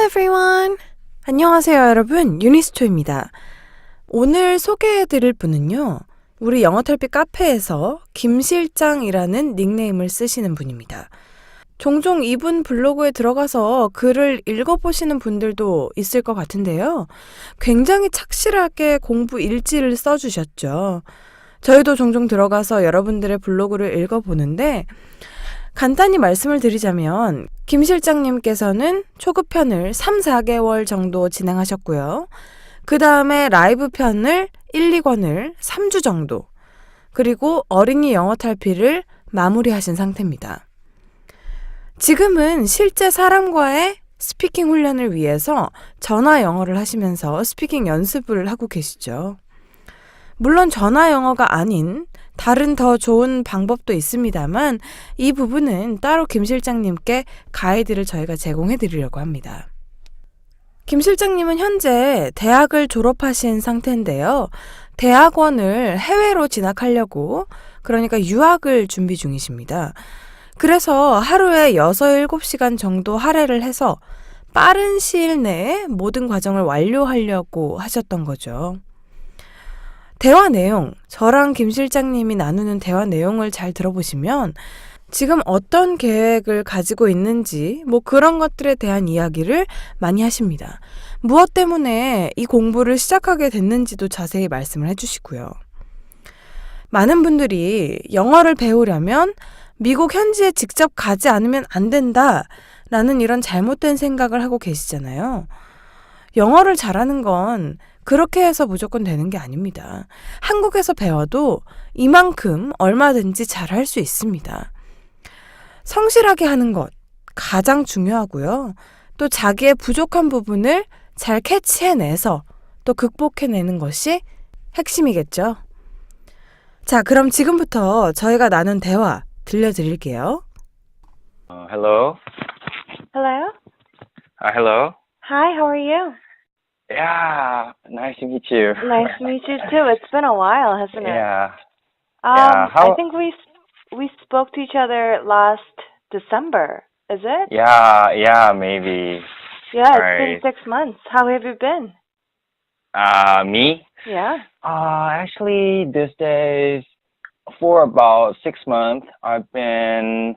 everyone. 안녕하세요, 여러분. 유니스토입니다. 오늘 소개해드릴 분은요, 우리 영어탈피 카페에서 김실장이라는 닉네임을 쓰시는 분입니다. 종종 이분 블로그에 들어가서 글을 읽어보시는 분들도 있을 것 같은데요. 굉장히 착실하게 공부 일지를 써주셨죠. 저희도 종종 들어가서 여러분들의 블로그를 읽어보는데, 간단히 말씀을 드리자면 김 실장님께서는 초급편을 3, 4개월 정도 진행하셨고요. 그 다음에 라이브 편을 1, 2권을 3주 정도, 그리고 어린이 영어 탈피를 마무리하신 상태입니다. 지금은 실제 사람과의 스피킹 훈련을 위해서 전화 영어를 하시면서 스피킹 연습을 하고 계시죠. 물론 전화 영어가 아닌 다른 더 좋은 방법도 있습니다만 이 부분은 따로 김 실장님께 가이드를 저희가 제공해 드리려고 합니다. 김 실장님은 현재 대학을 졸업하신 상태인데요. 대학원을 해외로 진학하려고, 그러니까 유학을 준비 중이십니다. 그래서 하루에 6, 7시간 정도 할애를 해서 빠른 시일 내에 모든 과정을 완료하려고 하셨던 거죠. 대화 내용, 저랑 김 실장님이 나누는 대화 내용을 잘 들어보시면 지금 어떤 계획을 가지고 있는지 그런 것들에 대한 이야기를 많이 하십니다. 무엇 때문에 이 공부를 시작하게 됐는지도 자세히 말씀을 해주시고요. 많은 분들이 영어를 배우려면 미국 현지에 직접 가지 않으면 안 된다라는 이런 잘못된 생각을 하고 계시잖아요. 영어를 잘하는 건 그렇게 해서 무조건 되는 게 아닙니다. 한국에서 배워도 이만큼 얼마든지 잘할 수 있습니다. 성실하게 하는 것 가장 중요하고요. 또 자기의 부족한 부분을 잘 캐치해내서 또 극복해내는 것이 핵심이겠죠. 자, 그럼 지금부터 저희가 나눈 대화 들려드릴게요. Hello. Hello. Hello. Hi, how are you? Yeah, nice to meet you. Nice to meet you too. It's been a while, hasn't it? Yeah. I think we spoke to each other last December. Is it? Yeah, maybe. Yeah, it's Right. been 6 months. How have you been? Me? Yeah. Actually, these days, for about 6 months, I've been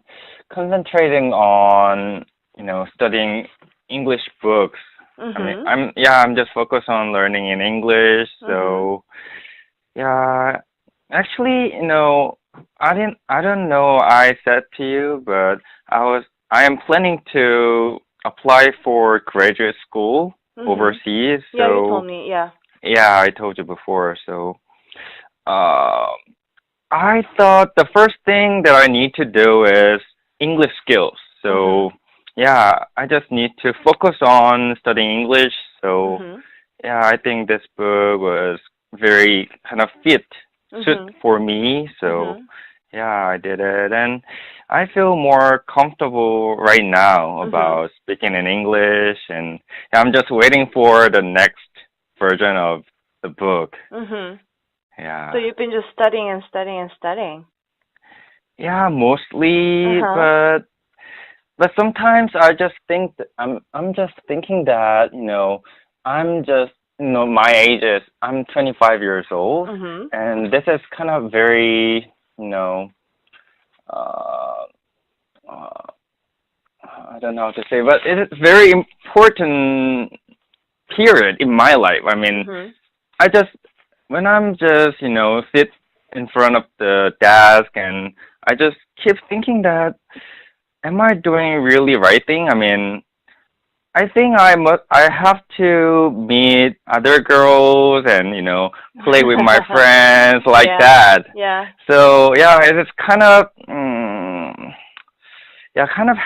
concentrating on, studying English books. Mhm. I'm just focused on learning in English. So, yeah, actually, I don't know I said to you, but I am planning to apply for graduate school overseas. So, Yeah, you told me. Yeah. yeah, I told you before. So, I thought the first thing that I need to do is English skills. So, yeah, I just need to focus on studying English. So, yeah, I think this book was very kind of suit for me. So, yeah, I did it. And I feel more comfortable right now about speaking in English. And I'm just waiting for the next version of the book. Yeah. So you've been just studying and studying and studying. Yeah, mostly, but sometimes I just think I'm just thinking that, I'm just, my age is I'm 25 years old, and this is kind of very, I don't know how to say, but it's a very important period in my life. I mean, when I'm just, sit in front of the desk and I just keep thinking that, am I doing really right thing? I mean, I think I have to meet other girls and, play with my friends like that. Yeah. So, yeah, it's kind of, kind of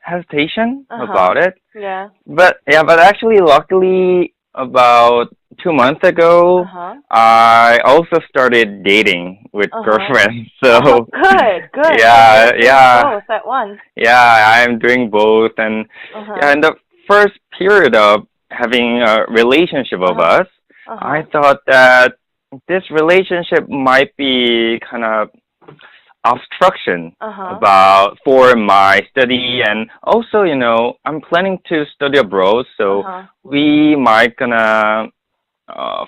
hesitation about it. Yeah. But actually, luckily, about 2 months ago, I also started dating with girlfriends. So good. Yeah. Both at once. Yeah, I'm doing both, and in the first period of having a relationship of us, I thought that this relationship might be kind of obstruction about for my study, and also, I'm planning to study abroad, so we might gonna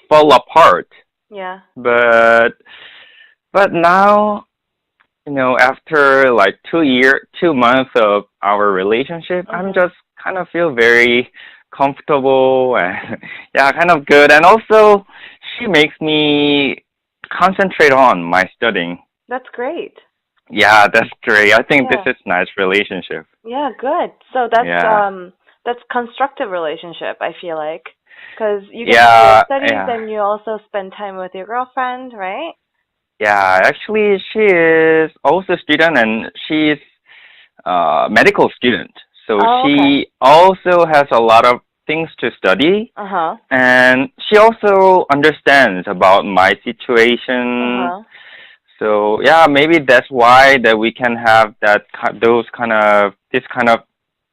fall apart. Yeah. But now, after like 2 months of our relationship, I'm just kind of feel very comfortable and yeah, kind of good. And also, she makes me concentrate on my studying. That's great. Yeah, that's great. I think Yeah. this is nice relationship. Yeah, good. So that's Yeah. that's constructive relationship, I feel like. Because you get to do your Yeah, studies yeah. and you also spend time with your girlfriend, right? Yeah, actually, she is also a student and she's a medical student. So Oh, okay. she also has a lot of things to study, Uh-huh. and she also understands about my situation. Uh-huh. So yeah, maybe that's why that we can have this kind of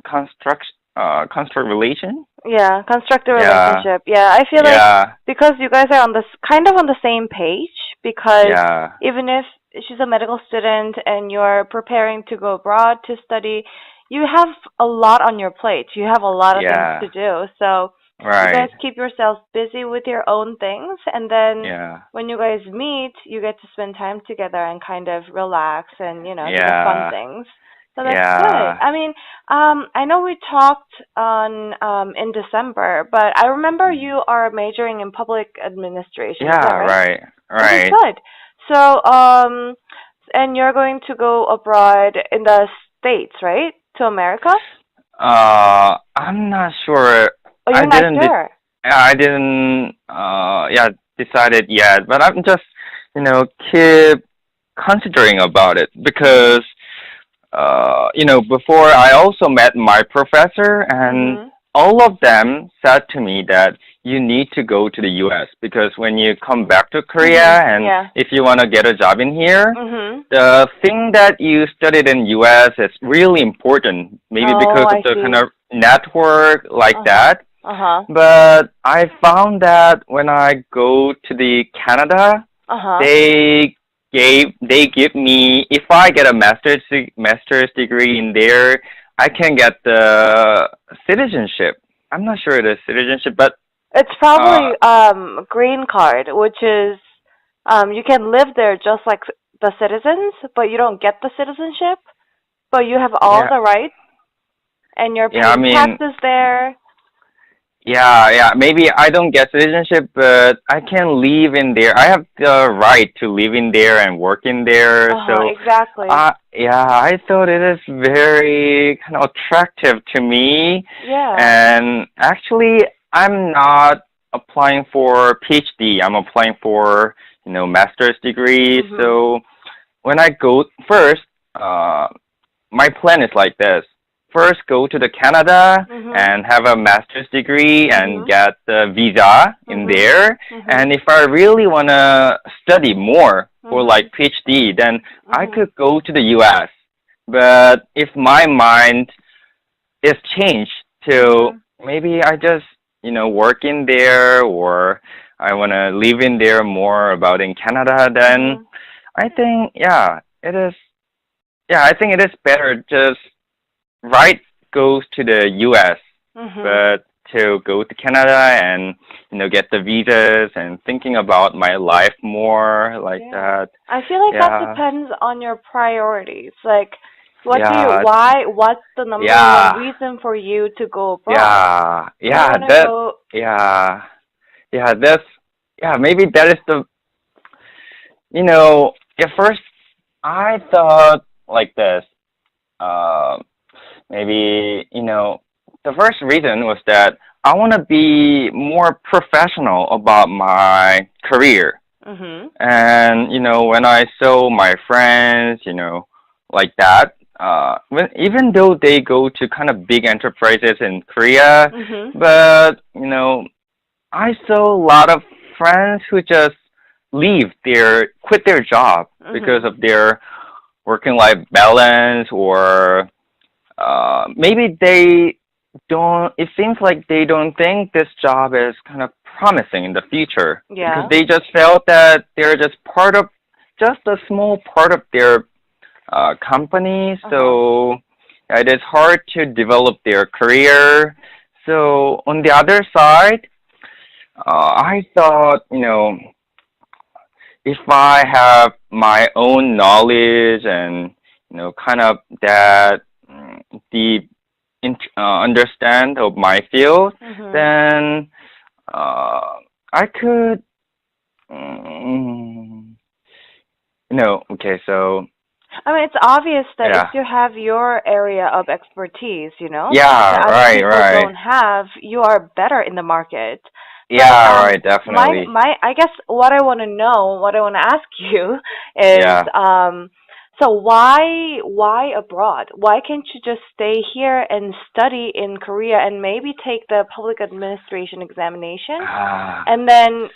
construct relation. Yeah, constructive Yeah, relationship. Yeah, I feel like yeah, because you guys are on this kind of on the same page, because yeah, even if she's a medical student and you're preparing to go abroad to study, you have a lot on your plate. You have a lot of things yeah. to do. So you guys Right. keep yourselves busy with your own things, and then Yeah, when you guys meet, you get to spend time together and kind of relax and, do the fun yeah, things. So that's good. yeah. I mean, I know we talked on in December, but I remember you are majoring in public administration. Is that Yeah, right? right, Okay, right. good. So, and you're going to go abroad in the States, right? To America? I'm not sure. Oh, I you're not didn't, sure. I didn't, yeah, decided yet. But I'm just, keep considering about it because, before I also met my professor, and Mhm. all of them said to me that you need to go to the U.S. because when you come back to Korea Mhm. and Yeah. if you want to get a job in here, Mhm. the thing that you studied in U.S. is really important, maybe Oh, because of I the kind see. of network like Uh-huh. that. Uh-huh. But I found that when I go to the Canada, Uh-huh. they give me, if I get a master's degree in there, I can get the citizenship. I'm not sure the citizenship, but It's uh probably green card, which is you can live there just like the citizens, but you don't get the citizenship, but you have all yeah, the rights and you're yeah, I paying mean, taxes there. yeah, maybe I don't get citizenship, but I can live in there. I have the right to live in there and work in there. Uh-huh, So, exactly. yeah, I thought it is very kind of attractive to me. Yeah. And actually, I'm not applying for PhD. I'm applying for, master's degree. Mhm. So when I go first, uh, my plan is like this. First, go to the Canada Mhm. and have a master's degree and Mhm. get the visa in Mhm. there. Mhm. And if I really want to study more for Mhm. like PhD, then I Mhm. could go to the US. But if my mind is changed to Mhm. maybe I just, work in there or I want to live in there more about in Canada, then Mhm. I think, I think it is better just right goes to the U.S., Mhm. but to go to Canada and get the visas and thinking about my life more like Yeah. that. I feel like that Yeah, depends on your priorities. Like, yeah, what's the number one yeah, reason for you to go abroad? yeah, Do you yeah. want to go? Yeah, yeah. Maybe that is you know, at first I thought like this. Uh, Maybe, the first reason was that I want to be more professional about my career. Mhm. And, when I saw my friends, like that, even though they go to kind of big enterprises in Korea, Mhm. but, I saw a lot of friends who just quit their job because Mhm. of their working life balance or maybe they don't, it seems like they don't think this job is kind of promising in the future because Yeah. they just felt that they're just a small part of their company, so it is hard to develop their career. So on the other side, I thought, if I have my own knowledge and, kind of that deep understand of my field, then I could, okay, so I mean, it's obvious that yeah, if you have your area of expertise, yeah, that other right, people right, don't have, you are better in the market. But yeah, right, definitely, I guess what I want to know, what I want to ask you is, yeah, so why abroad? Why can't you just stay here and study in Korea and maybe take the public administration examination ah, and then,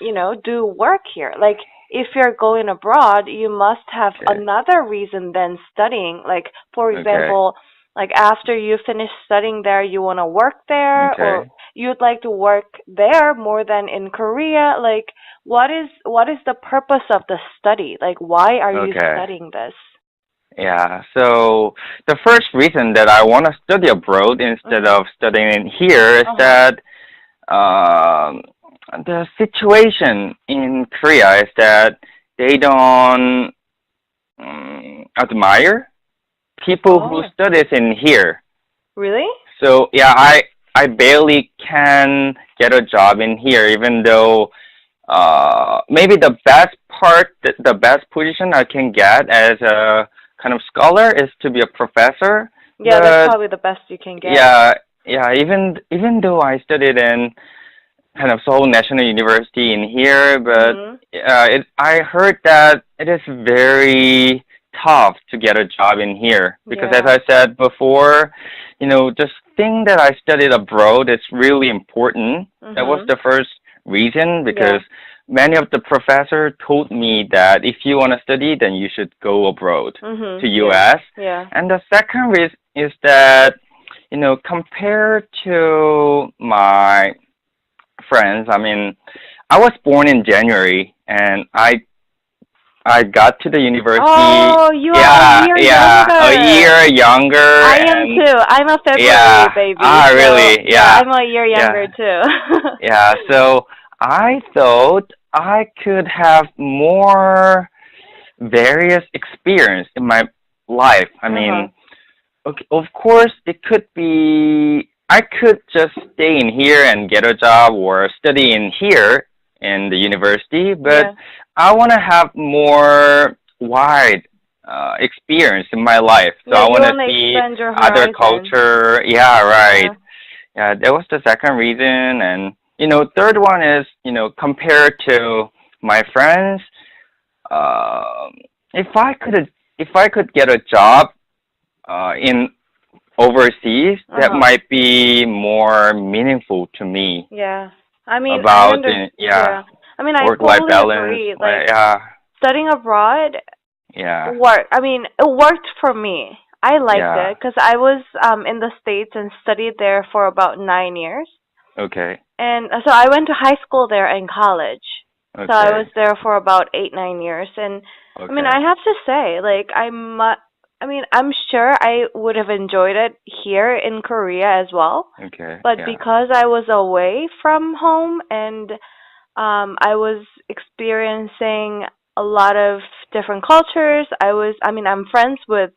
do work here? Like, if you're going abroad, you must have okay, another reason than studying. Like, for okay, example, like after you finish studying there, you want to work there, or okay, you'd like to work there more than in Korea. Like, what is the purpose of the study? Like, why are you okay. studying this? Yeah, so the first reason that I want to study abroad instead Mhm. of studying in here is Uh-huh. that um, the situation in Korea is that they don't admire people who Oh, studies in here. really? So yeah, I barely can get a job in here, even though maybe the best part, the best position I can get as a kind of scholar is to be a professor. Yeah, that's But probably the best you can get. yeah, yeah, even though I studied in kind of Seoul National University in here, but Mhm. I heard that it is very tough to get a job in here because, as Yeah. I said before, just thing that I studied abroad is really important. That was Mhm. the first reason Yeah. because many of the professors told me that if you want to study, then you should go abroad to Mhm. Yeah. U.S. Yeah. And the second reason is that compared to my friends. I mean, I was born in January, and I got to the university. Oh, you are a Yeah, year yeah, a younger. year younger, I am and too. I'm a February yeah. baby, Ah, so really? yeah, Yeah, I'm a year yeah, younger too. yeah. So I thought I could have more various experience in my life. I Uh-huh. mean, okay, of course, it could be I could just stay in here and get a job or study in here in the university, but Yeah. I want to have more wide experience in my life. So Yeah, I you want to want to see expand your other horizon. culture. Yeah, right. Yeah. Yeah, that was the second reason, and third one is compared to my friends, um, if I could get a job in overseas, that Uh-huh. might be more meaningful to me Yeah. I mean, I about yeah. I mean, I work-life totally balance. agree. Like, Like, yeah, studying abroad yeah, I mean, it worked for me. I liked yeah. it because I was in the States and studied there for about 9 years. Okay, And so I went to high school there and college. So I was okay, there for about 8, 9 years. And I mean, okay. I have to say, like, I mean, I'm sure I would have enjoyed it here in Korea as well. Okay, But yeah. because I was away from home and I was experiencing a lot of different cultures. I mean, I'm friends with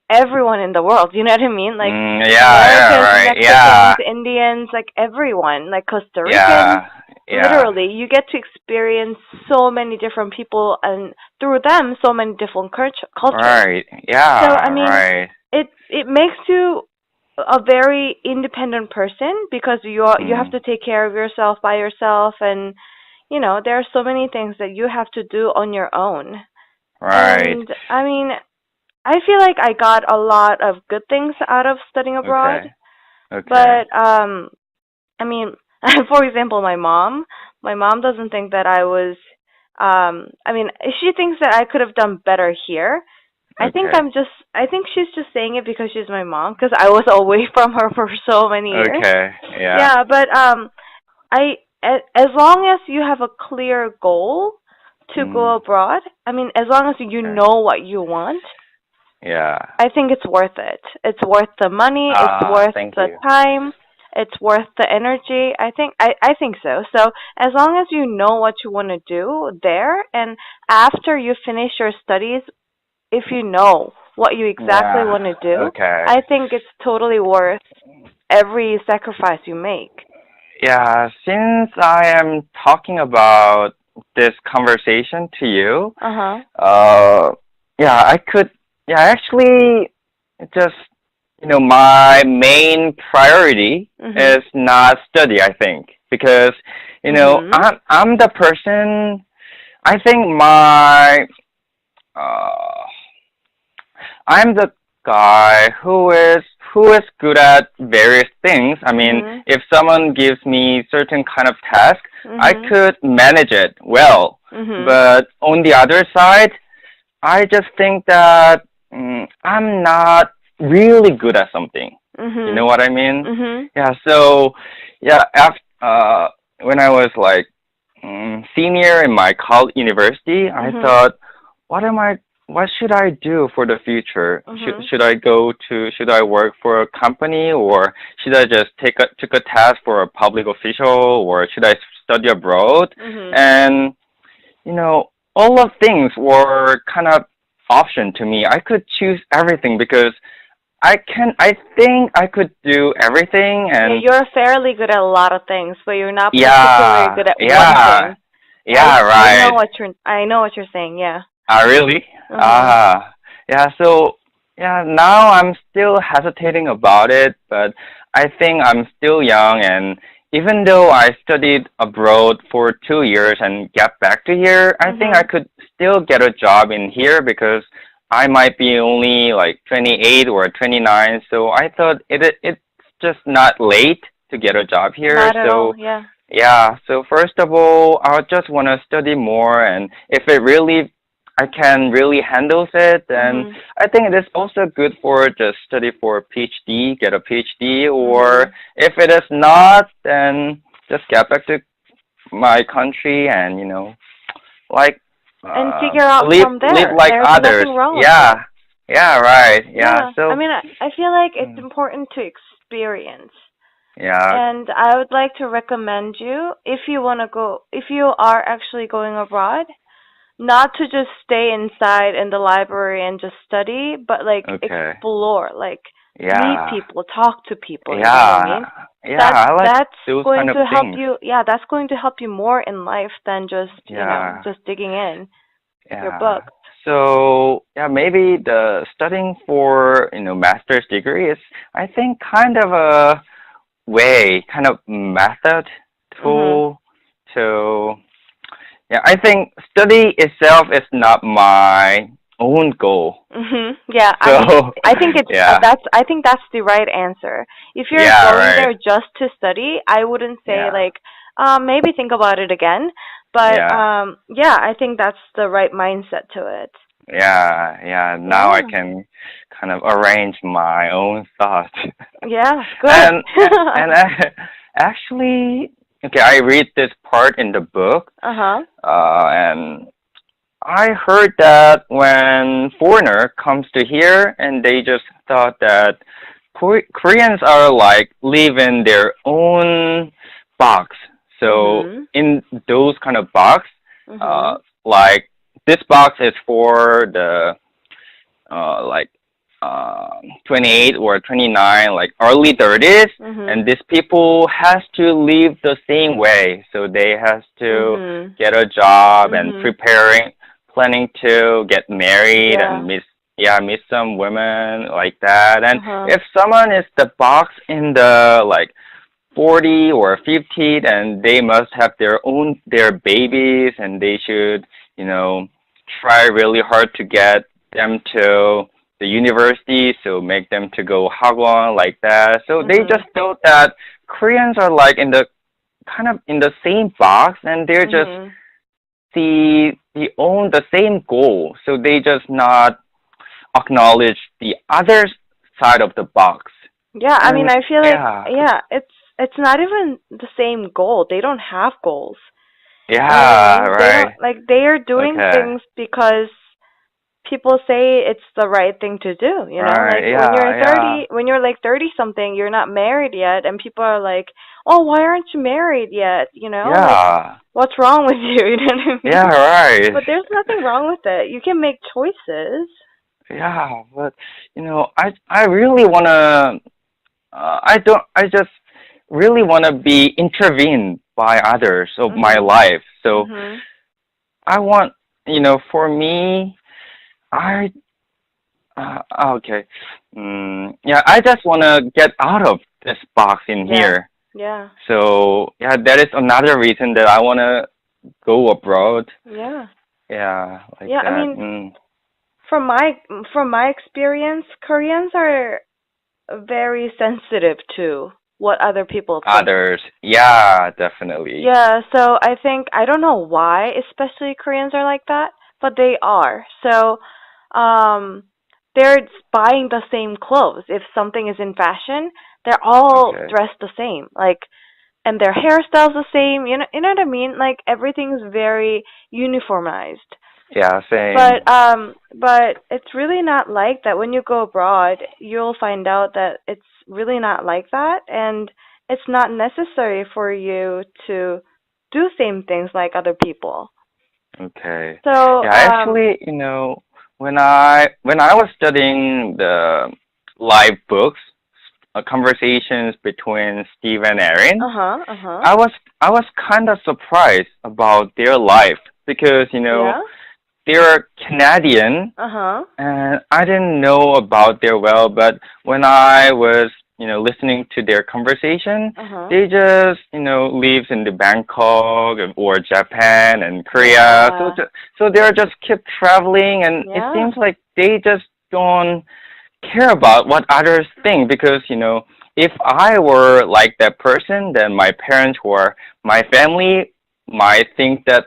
everyone in the world. You know what I mean? Like Yeah, yeah, Americans, right. Mexicans, Yeah, Indians, like everyone, like Costa Ricans. yeah, yeah. Literally, you get to experience so many different people, and through them, so many different cultures. Right. So, Yeah, I mean, right. it makes you a very independent person because you have Mm, to take care of yourself by yourself, and there are so many things that you have to do on your own. right. And I mean, I feel like I got a lot of good things out of studying abroad, Okay, okay. but I mean, for example, my mom doesn't think that I was I mean, she thinks that I could have done better here. Okay. I think she's just saying it because she's my mom because I was away from her for so many years. Okay. Yeah. Yeah, but as long as you have a clear goal to Mm, go abroad, I mean, as long as you okay. know what you want, Yeah. I think it's worth it. It's worth the money. It's worth Thank the you. time. It's worth the energy. I think so. So as long as you know what you want to do there, and after you finish your studies, if you know what you exactly Yeah. want to do, Okay. I think it's totally worth every sacrifice you make. Yeah, since I am talking about this conversation to you, Uh huh. uh, yeah, I could, yeah, actually, just, my main priority Mhm. is not study, I think, because, Mhm. I'm the person, I think uh, I'm the guy who is good at various things. I mean, Mhm. if someone gives me certain kind of task, I Mhm. could manage it well. Mhm. But on the other side, I just think that I'm not really good at something. You know Mhm. what I mean? Mhm. Yeah. So, yeah. When I was like senior in my college university, I Mhm. thought, what am I? What should I do for the future? Mhm. Should I work for a company, or should I just took a test for a public official, or should I study abroad? Mhm. And all of things were kind of option to me. I could choose everything because I think I could do everything. Yeah, And you're fairly good at a lot of things, but you're not particularly yeah, good at one yeah, thing. yeah, right. I know what you're saying. Yeah. Ah, really? Mhm. Ah, yeah. So, yeah, now I'm still hesitating about it, but I think I'm still young, and even though I studied abroad for 2 years and get back to here, I think I Mhm. could still get a job in here because I might be only like 28 or 29. So I thought it's just not late to get a job here. Not at all. So Yeah. yeah, so first of all, I just want to study more, and if it really, I can really handle it, then Mhm. I think it is also good for just study for a PhD, get a PhD, or Mhm. if it is not, then just get back to my country and, like, And figure out live from live there. like There's others. nothing wrong with Yeah, it. yeah, right, yeah. Yeah. I So, mean, I feel like it's mm, important to experience. yeah, And I would like to recommend you, if you want to go, if you are actually going abroad, not to just stay inside in the library and just study, but like okay, explore, like meet yeah. people, talk to people, you know what I Yeah, mean? yeah, I like That's those going kind of to help things. you, yeah, that's going to help you more in life than just, Yeah, just digging in your yeah. book. So, yeah, maybe the studying for, master's degree is, I think, kind of a way, kind of method Mhm. to, to, yeah, I think study itself is not my own goal. Mhm. Yeah, I So, mean, I think it's yeah, I think that's the right answer. If you're yeah, going right, there just to study, I wouldn't say yeah, like maybe think about it again, but yeah. yeah, I think that's the right mindset to it. Yeah, yeah. Now I Yeah. can kind of arrange my own thoughts. Yeah, good. and and actually, okay, I read this part in the book, Uh-huh. and I heard that when foreigner comes to here and they just thought that Koreans are like live in their own box. So Mhm. in those kind of box, uh, Mhm. like this box is for the like 28 or 29, like early 30s, Mhm. and these people has to live the same way. So they has to Mhm. get a job and Mhm. planning to get married and Yeah. meet some women like that. And Uh-huh. if someone is the box in the like 40 or 50, then they must have their babies, and they should, you know, try really hard to get them to the university, so make them to go hagwon like that. So they Mhm. just thought that Koreans are like in the kind of in the same box, and they're just Mhm. the own the same goal. So they just not acknowledge the other side of the box. Yeah, I mean, And I feel like yeah, yeah, it's not even the same goal. They don't have goals. You know what I yeah, mean? They don't right. like they are doing Okay. things because people say it's the right thing to do, you know? Right. Like Yeah. when you're like 30 something, you're not married yet, and people are like, "Oh, why aren't you married yet?" You know? Like, Yeah. what's wrong with you? You know what I Yeah. mean? Right. But there's nothing wrong with it. You can make choices. Yeah. But I really wanna. I don't. I just really wanna be intervened by others of my Mhm. life. So Mhm. I want. For me, I. Okay. Yeah. I just wanna get out of this box in Yeah. here. Yeah. So yeah, that is another reason that I wanna go abroad. Yeah. Yeah, like Yeah, I that. mean, from my from my experience, Koreans are very sensitive to what other people think. Others, yeah, definitely. Yeah, so I think I don't know why, especially Koreans are like that, but they are. So, um, they're buying the same clothes. If something is in fashion, they're all Okay. dressed the same. Like, and their hairstyles the same. You know what I mean? Like everything's very uniformized. Yeah, same. But it's really not like that. When you go abroad, you'll find out that it's really not like that, and it's not necessary for you to do same things like other people. Okay. So, Yeah, actually, when I was studying the live books, conversations between Steve and Erin, uh-huh, uh-huh. I was kind of surprised about their life because Yeah? they're Canadian. Uh-huh. And I didn't know about their well, but when I was, listening to their conversation, Uh-huh. they just, lives in the Bangkok or Japan and Korea. So, Yeah. so they're just keep traveling, and it Yeah. seems like they just don't care about what others think because, if I were like that person, then my parents or my family might think that,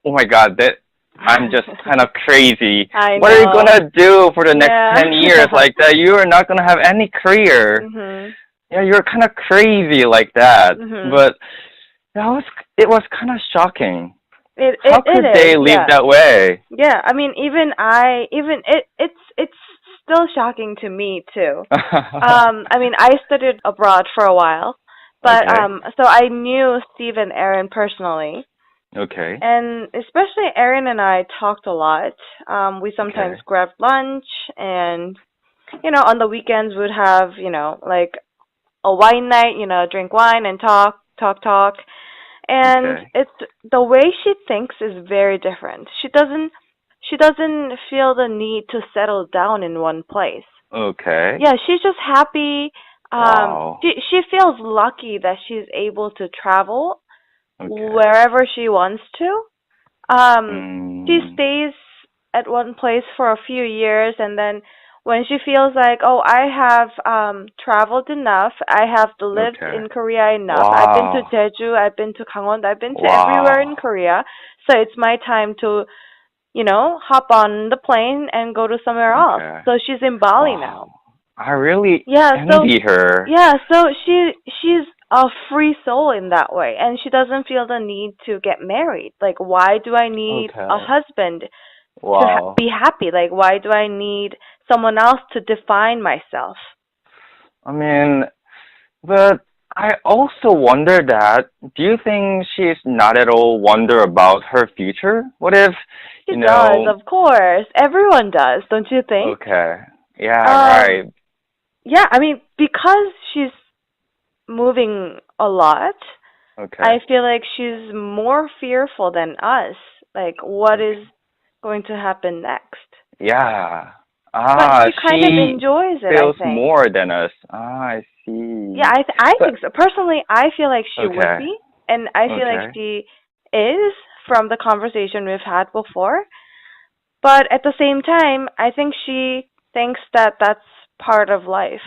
oh my God, that I'm just kind of crazy. I What are you know. gonna do for the next Yeah. 10 years like that? You are not gonna have any career. mhm. Yeah, you're kind of crazy like that. Mhm. But that was, it was kind of shocking. It How it it could is. they live Yeah. that way? Yeah, I mean, even it's still shocking to me too. I mean, I studied abroad for a while, but Okay, so I knew Steve and Erin personally, okay, and especially Erin and I talked a lot. We sometimes okay, grabbed lunch, and on the weekends we'd have like a wine night, drink wine and talk. And okay, it's the way she thinks is very different. She doesn't feel the need to settle down in one place. okay. Yeah, she's just happy. Wow. She feels lucky that she's able to travel Okay. wherever she wants to. She Mm, stays at one place for a few years, and then when she feels like, oh, I have traveled enough, I have lived okay. in Korea enough. I've been to Wow. Jeju, I've been to Gangwon, I've been to everywhere in Wow. Korea. So it's my time to, hop on the plane and go to somewhere else. Okay. So she's in Bali now. Wow. I really Yeah, so envy her. yeah, so she's a free soul in that way, and she doesn't feel the need to get married. Like, why do I need a Okay. husband to Wow. be happy? Like, why do I need someone else to define myself? I mean, but I also wonder that, do you think she's not at all wonder about her future? What if, She does, of course. Everyone does, don't you think? okay. Yeah, Um, right. yeah, I mean, because she's moving a lot, Okay. I feel like she's more fearful than us. Like, what Okay. is going to happen next? Yeah. But Ah, she kind of she enjoys it, I feels think. more than us. Ah, I Yeah, see. I But think so. Personally, I feel like she would okay. be, and I feel like Okay. she is from the conversation we've had before. But at the same time, I think she thinks that that's part of life.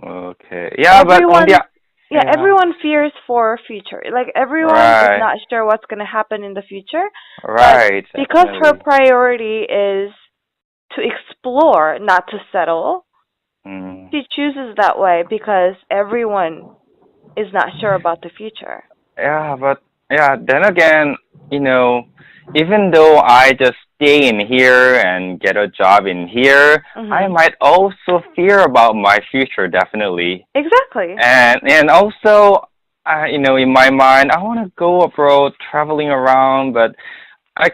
Okay. Yeah, but on the Everyone, yeah, yeah. everyone fears for future. Like everyone is Right. not sure what's going to happen in the future, but Right, because her definitely. priority is to explore, not to settle, Mm. she chooses that way because everyone is not sure about the future. Yeah, but yeah, then again, you know, even though I just stay in here and get a job in here, I Mhm. might also fear about my future, definitely. Exactly. And also, in my mind, I want to go abroad, traveling around, but I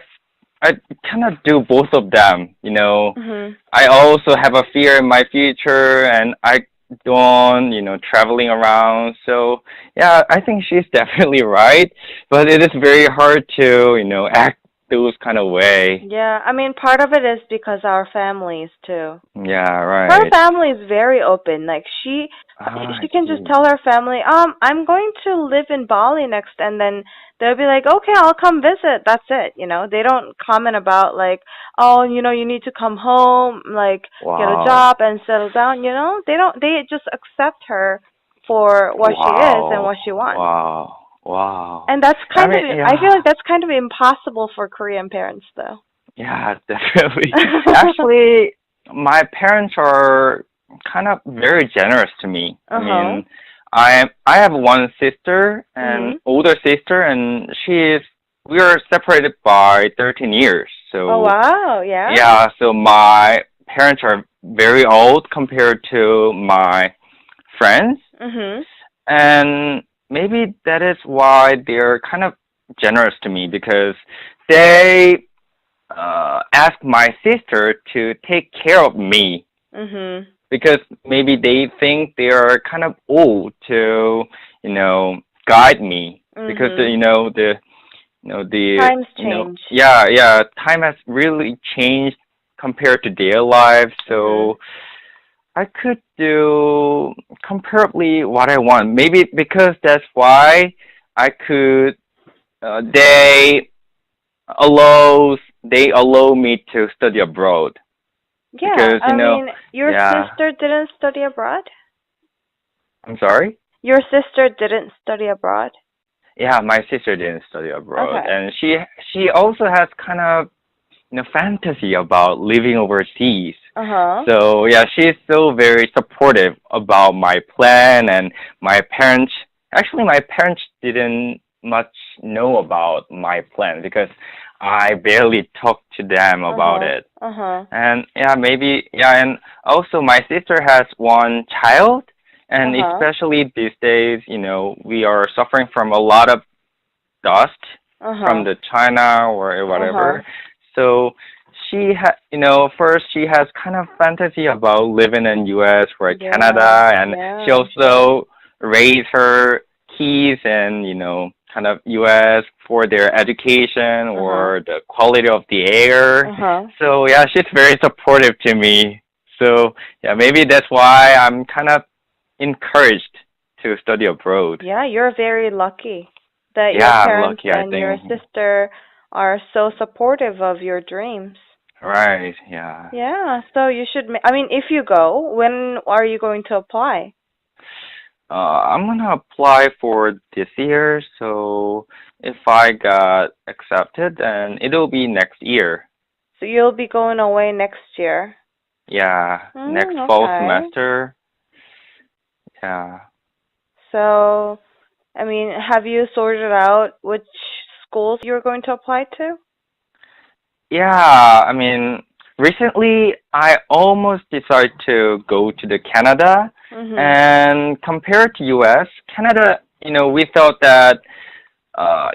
I cannot do both of them. Mhm. I also have a fear in my future, and I don't, traveling around. So yeah, I think she's definitely right, but it is very hard to, act those kind of way. Yeah, I mean, part of it is because our families too. Yeah, Her right. family is very open. Like Ah, she I can just see. tell her family, I'm going to live in Bali next, and then they'll be like, okay, I'll come visit. That's it. They don't comment about like, oh, you need to come home, like get a Wow. job and settle down. They don't. They just accept her for what she is and Wow. what she wants. Wow. Wow. And that's I kind of, mean, I feel yeah. like that's kind of impossible for Korean parents, though. Yeah, definitely. Actually, my parents are kind of very generous to me. I Uh-huh. mean, I have one sister, and Mhm. older sister, and we are separated by 13 years. Oh So, wow, yeah. yeah, so my parents are very old compared to my friends, Mhm. and maybe that is why they're kind of generous to me because they ask my sister to take care of me Mhm. because maybe they think they are kind of old to, you know, guide me because Mhm. Times change. yeah, time has really changed compared to their lives. Mhm. So I could do comparably what I want. Maybe because that's why I could. They allow me to study abroad Yeah, because I mean, your yeah. sister didn't study abroad? I'm sorry. Your sister didn't study abroad? Yeah, my sister didn't study abroad, Okay. and she also has kind of fantasy about living overseas. Uh-huh. So yeah, she's so very supportive about my plan, and my parents. Actually, my parents didn't much know about my plan because I barely talked to them about Uh-huh. it. Uh-huh. And yeah, maybe yeah, and also my sister has one child, and Uh-huh. especially these days, we are suffering from a lot of dust from Uh-huh. the China or Uh-huh. whatever. So first she has kind of fantasy about living in U.S. or Yeah. Canada, and she Yeah. also raised her kids in kind of U.S. for their education Uh-huh. or the quality of the air. Uh-huh. So yeah, she's very supportive to me. So yeah, maybe that's why I'm kind of encouraged to study abroad. Yeah, you're very lucky that your Yeah, I'm parents lucky, I and your think. sister are so supportive of your dreams. Right, yeah. Yeah, so you should, I mean, if you go, when are you going to apply? I'm gonna apply for this year, so if I got accepted, then it'll be next year. So you'll be going away next year. Yeah, next fall Okay. semester. Yeah. So, I mean, have you sorted out which schools you're going to apply to? Yeah, I mean, recently I almost decided to go to the Canada, Mhm. and compared to US, Canada, we thought that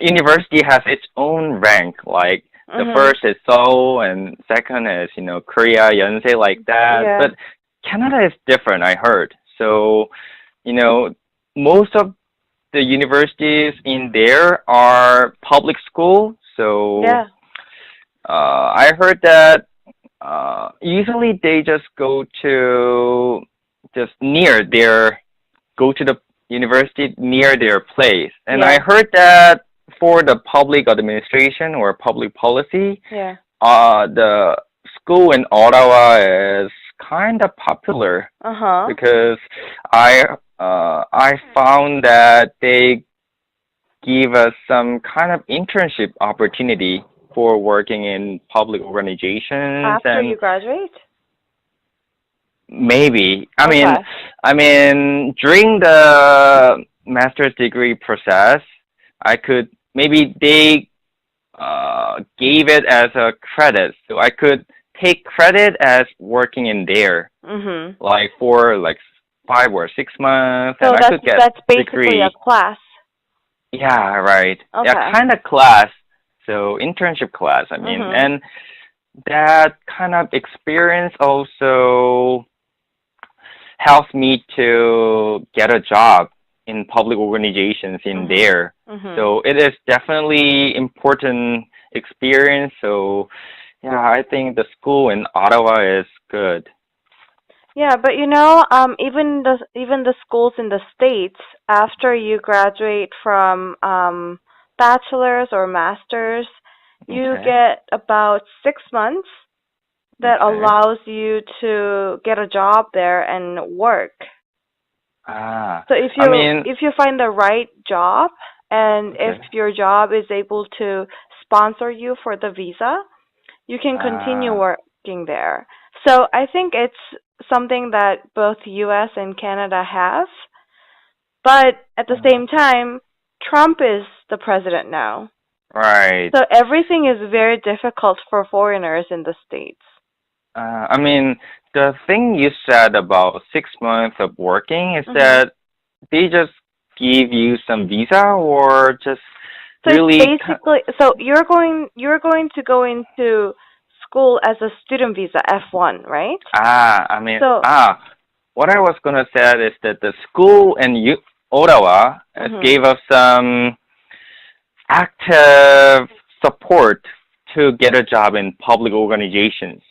university has its own rank. Like the Mhm. first is Seoul, and second is Korea, Yonsei, like that. Yeah. But Canada is different, I heard. So you know, most of the universities in there are public school. So Yeah. I heard that usually they just go to just near their go to the university near their place. And I Yeah. heard that for the public administration or public policy, Yeah. the school in Ottawa is kind of popular Uh-huh. because I found that they give us some kind of internship opportunity for working in public organizations. After And you graduate? maybe. I mean, Okay. during the master's degree process, I could maybe they gave it as a credit, so I could take credit as working in there, Mhm. like for like 5 or 6 months, So and I could get that's basically a degree. class. Yeah, right. Yeah, Okay. kind of class. So internship class, I mean, Mhm. and that kind of experience also helps me to get a job in public organizations in Mhm. there. Mhm. So it is definitely important experience. So yeah, I think the school in Ottawa is good. Yeah, but even the schools in the States, after you graduate from bachelor's or master's, you Okay. get about 6 months that Okay. allows you to get a job there and work. Ah, So I mean, if you find the right job and if okay. your job is able to sponsor you for the visa, you can continue Ah, working there. So I think it's something that both US and Canada have, but at the uh, same time, Trump is the president now. right. So everything is very difficult for foreigners in the States. I mean, the thing you said about 6 months of working is Mhm. that they just give you some visa or just So it's really basically so you're going to go into school as a student visa F1, right? I mean, So what I was gonna say is that the school in Ottawa has mhm. gave us some active support to get a job in public organizations.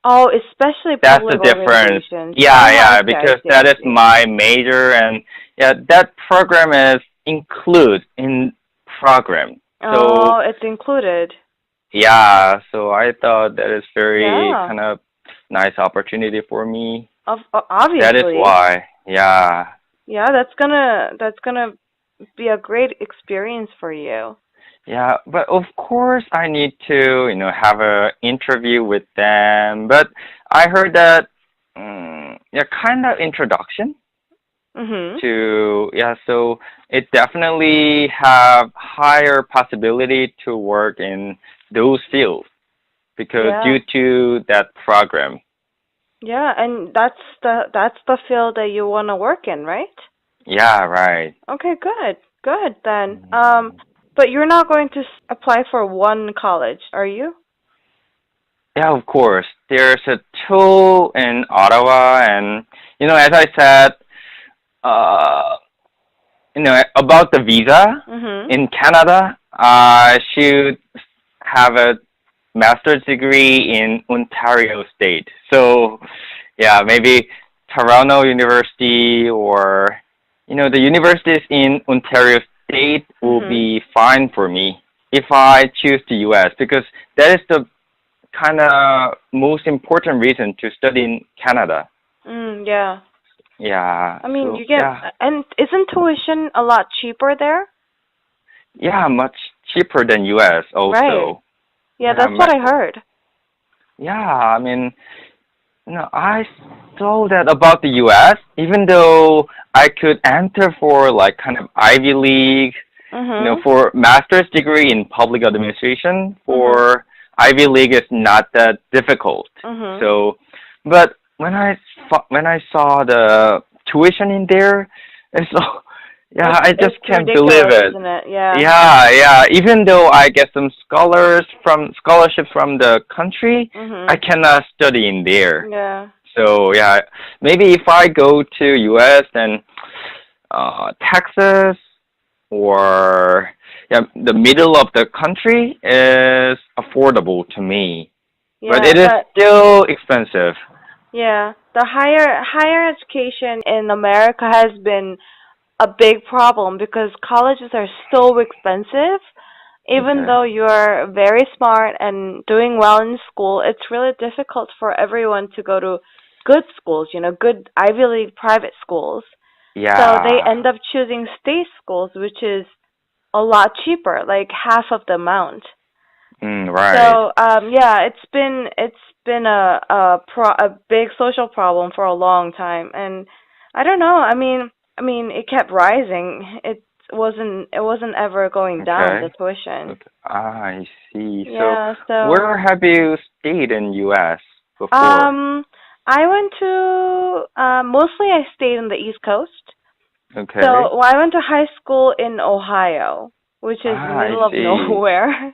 Oh, especially That's the public difference. organizations. Yeah, Oh, I yeah, see, I because see, I that is see. my major, and yeah, that program is included in program. So Oh, it's included. yeah, so I thought that is very Yeah. kind of nice opportunity for me. That is Obviously. why. Yeah. Yeah, that's gonna be a great experience for you. Yeah, but of course I need to, have a interview with them. But I heard that, yeah, kind of introduction Mhm. to, yeah, so it definitely have higher possibility to work in those fields because Yeah. due to that program. Yeah, and that's the field that you want to work in, right? Yeah, right. Okay, good. Good then. But you're not going to apply for one college, are you? Yeah, of course. There's a tool in Ottawa, and as I said, uh, about the visa Mhm. in Canada, I should have a master's degree in Ontario State. So, yeah, maybe Toronto University or the universities in Ontario State will Mhm. be fine for me if I choose the U.S. because that is the kind of most important reason to study in Canada. Yeah. Yeah, I mean, so you get yeah, and isn't tuition a lot cheaper there? yeah, much cheaper than U.S. Right. also. Yeah, Yeah, that's what I heard. yeah. I mean, I saw that about the U.S. Even though I could enter for like kind of Ivy League, Mhm. for master's degree in public administration, Mhm. for Ivy League is not that difficult. Mhm. So, but when I saw the tuition in there, it's yeah, I just It's can't believe ridiculous, it. isn't it? Yeah. Yeah, yeah. Even though I get some scholarships from the country, I Mhm. cannot study in there. Yeah. So yeah, maybe if I go to U.S. then Texas or yeah, the middle of the country is affordable to me, but Yeah, it is but still expensive. yeah, the higher education in America has been a big problem because colleges are so expensive. Even Okay. though you're very smart and doing well in school, it's really difficult for everyone to go to good schools, good Ivy League private schools. So they Yeah. end up choosing state schools, which is a lot cheaper, like half of the amount. Right. So yeah, it's been a big social problem for a long time, and I don't know. I mean it kept rising. wasn't ever going down, the Okay. tuition. Okay. Ah, I see. So, Yeah, where so have you stayed in U.S. before? um I went to mostly I stayed on the East Coast. So Okay. well, I went to high school in Ohio, which is the Ah, I middle of see. nowhere.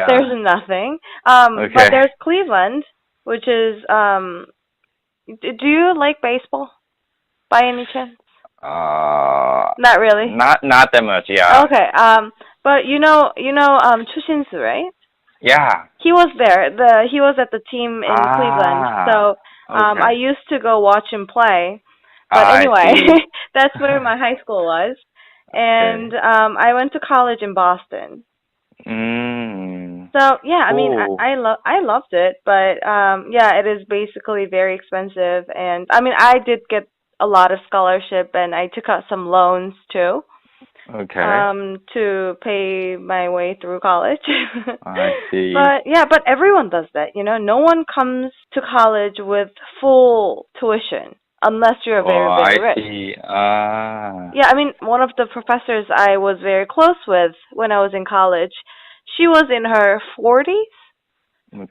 There's Yeah. nothing. But Okay. there's Cleveland, which is do you like baseball by any chance? Uh, Not really. not that much. Yeah. Okay. But Chushinsu, right? Yeah. He was there. He was at the team in Cleveland. Ah. So I Okay. used to go watch him play. But Ah, I anyway, see. that's where my high school was. And Okay. I went to college in Boston. Mm. So yeah, I mean, Cool. I loved it, but yeah, it is basically very expensive. And I mean, I did get a lot of scholarship, and I took out some loans too, Okay. to pay my way through college. I see. But yeah, but everyone does that, you know. No one comes to college with full tuition unless you're very, Oh, very I rich. see. Ah. Yeah, I mean, one of the professors I was very close with when I was in college, she was in her 40s,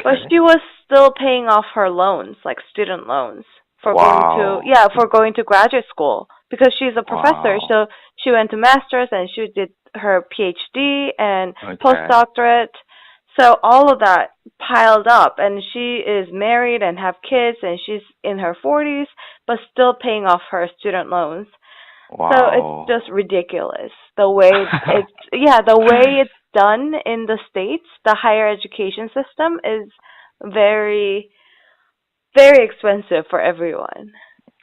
but Okay. she was still paying off her loans, like student loans, Wow. for going to graduate school because she's a professor. Wow. So she went to master's and she did her PhD and Okay. postdoctorate. So all of that piled up, and she is married and have kids, and she's in her 40s, but still paying off her student loans. So it's Wow. just ridiculous the way the way it's done in the States. The higher education system is very, very expensive for everyone.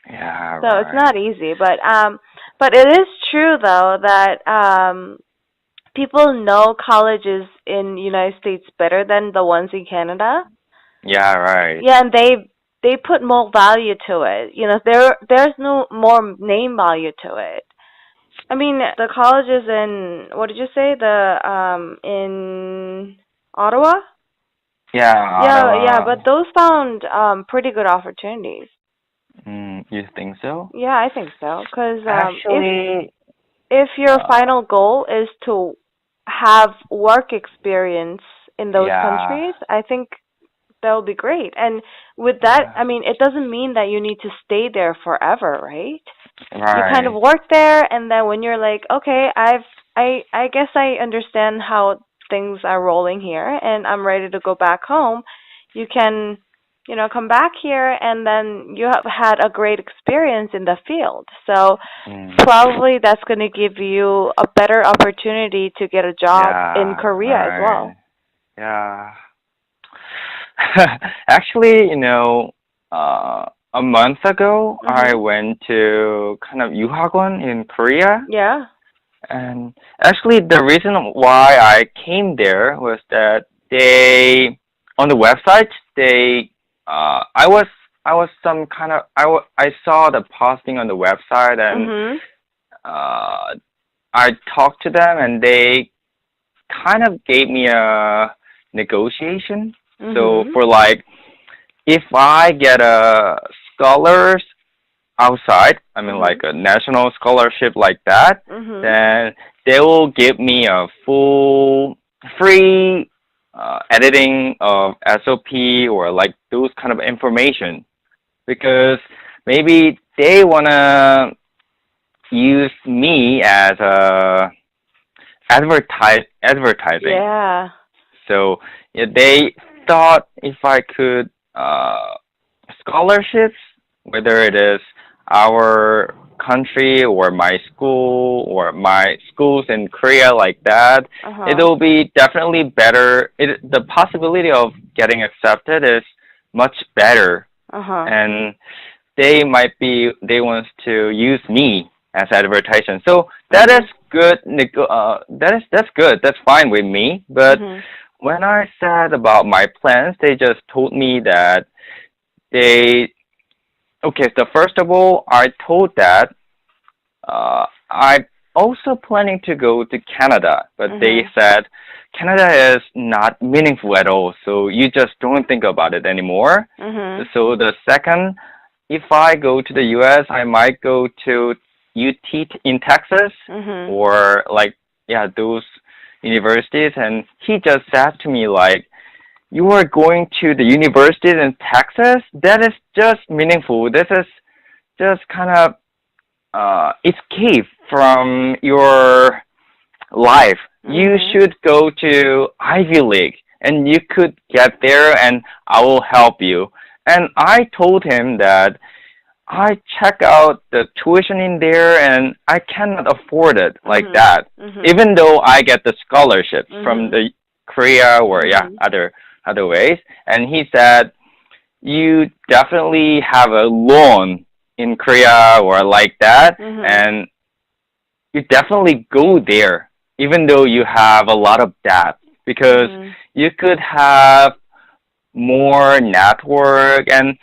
Yeah, So it's not right. easy, but it is true though that people know colleges in United States better than the ones in Canada. Yeah, right. Yeah, and they put more value to it. You know, there's no more name value to it. I mean, the colleges in what did you say? The in Ottawa? Yeah, Yeah, yeah, Ottawa. but those found pretty good opportunities. You think so? Yeah, I think so. Because Actually, if your uh, final goal is to have work experience in those yeah, countries, I think that would be great. And with that, yeah, I mean, it doesn't mean that you need to stay there forever, right? You kind of right. work there, and then when you're like, okay, I guess I understand how things are rolling here, and I'm ready to go back home. You can, come back here, and then you have had a great experience in the field. So Mm, probably that's going to give you a better opportunity to get a job in yeah, Korea as right. well. Yeah. Actually, a month ago, I Mhm. went to kind of 유학원 in Korea. Yeah. And actually, the reason why I came there was that on the website, I was some kind of, I saw the posting on the website and, Mhm. uh, I talked to them and they kind of gave me a negotiation. So Mhm. for like, if I get a scholars outside, I mean like Mhm. a national scholarship like that, Mhm. then they will give me a full free editing of SOP or like those kind of information because maybe they wanna use me as a advertising. Yeah. So yeah, they thought if I could scholarships, whether it is our country or my school or my schools in Korea like that, Uh-huh. it'll be definitely better. The possibility of getting accepted is much better, Uh-huh. and they want to use me as advertisement. So that is Mhm. good. That's good. That's fine with me. But Mhm. when I said about my plans, they just told me that they okay. So first of all, I told that I'm also planning to go to Canada, but they Mhm. said Canada is not meaningful at all. So you just don't think about it anymore. Mhm. So the second, if I go to the U.S., I might go to UT in Texas or like, yeah, those universities. And he just said to me like, you are going to the universities in Texas? That is just meaningful. This is just kind of escape from your life. You should go to Ivy League and you could get there and I will help you. And I told him that I check out the tuition in there and I cannot afford it like that. Even though I get the scholarships from the Korea or other ways. And he said, you definitely have a loan in Korea or like that, and you definitely go there, even though you have a lot of debt, because you could have more network, and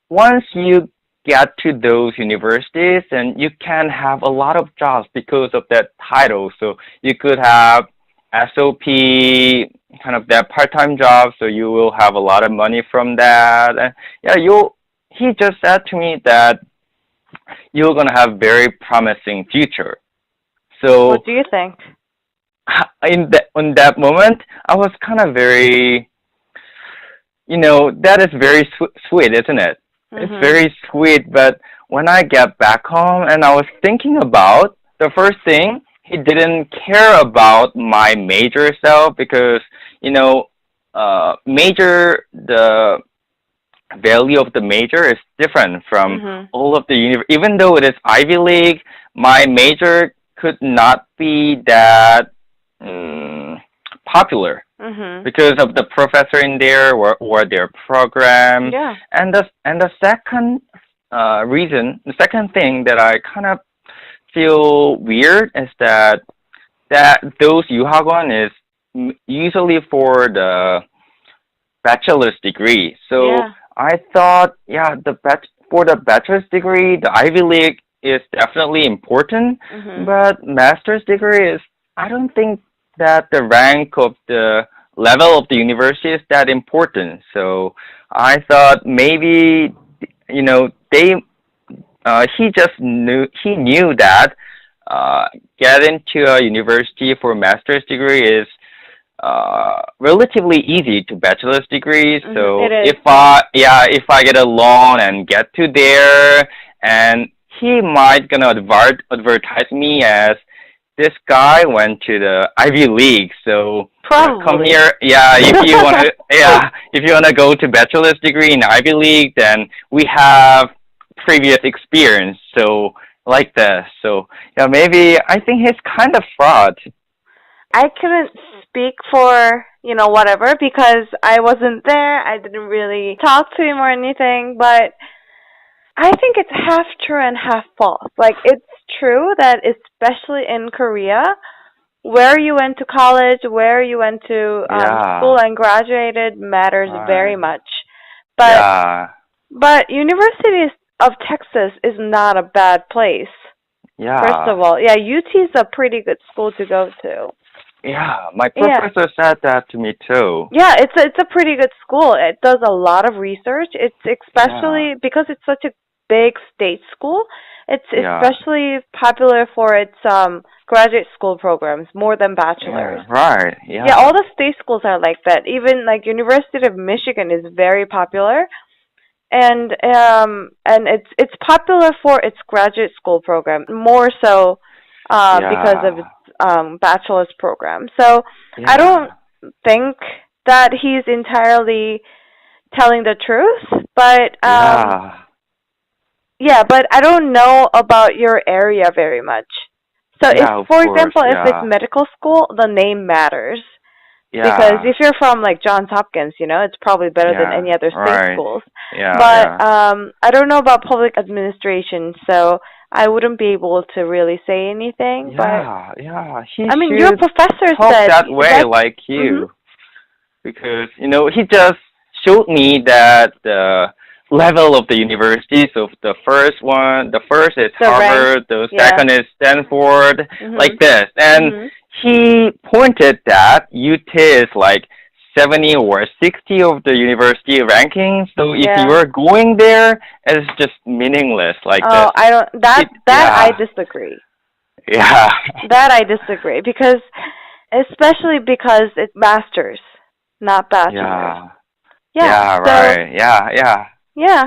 once you get to those universities, and you can have a lot of jobs because of that title. So you could have SOP, kind of that part-time job, so you will have a lot of money from that. And yeah, he just said to me that you're gonna have very promising future. So what do you think? In that moment, I was kind of very, that is very sweet, isn't it? It's very sweet. But when I get back home and I was thinking about the first thing, he didn't care about my major self because, major, the value of the major is different from all of the even though it is Ivy League, my major could not be that popular because of the professor in there or their program. Yeah. And the second reason, the second thing that I kind of feel weird is that those 유학원 is usually for the bachelor's degree. So I thought, for the bachelor's degree, the Ivy League is definitely important, but master's degree is, I don't think that the rank of the level of the university is that important. So I thought maybe, he knew that getting to a university for a master's degree is relatively easy to bachelor's degree. So if I get a loan and get to there, and he might gonna advertise me as this guy went to the Ivy League, so Probably. come here. Yeah, if you wanna go to bachelor's degree in Ivy League, then we have previous experience. So like this. So yeah, maybe I think he's kind of fraud. I couldn't speak for, whatever, because I wasn't there. I didn't really talk to him or anything, but I think it's half true and half false. Like, it's true that especially in Korea, where you went to college, where you went to school and graduated matters very much. But University of Texas is not a bad place. Yeah. First of all, UT is a pretty good school to go to. Yeah, my professor said that to me too. Yeah, it's a pretty good school. It does a lot of research. It's especially because it's such a big state school. It's especially popular for its graduate school programs more than bachelor's. Yeah, right. Yeah. Yeah, all the state schools are like that. Even like University of Michigan is very popular, and it's popular for its graduate school program more so because of its bachelor's program. So I don't think that he's entirely telling the truth, but but I don't know about your area very much. So if, for example, if it's medical school, the name matters. Yeah. Because if you're from like Johns Hopkins, it's probably better than any other state schools. Yeah. But I don't know about public administration, so I wouldn't be able to really say anything. Yeah, but, He your professor talk said that way, like you, because he just showed me that the level of the university. So the first is Harvard, the second is Stanford, like this, and he pointed that UT is like 70 or 60 of the university rankings. So if Yeah. you are going there, it's just meaningless like Oh, this. I don't. That I Yeah, disagree. yeah, That I disagree because, especially because it's masters, not bachelors. yeah, Yeah. yeah, So right. Yeah, yeah, yeah.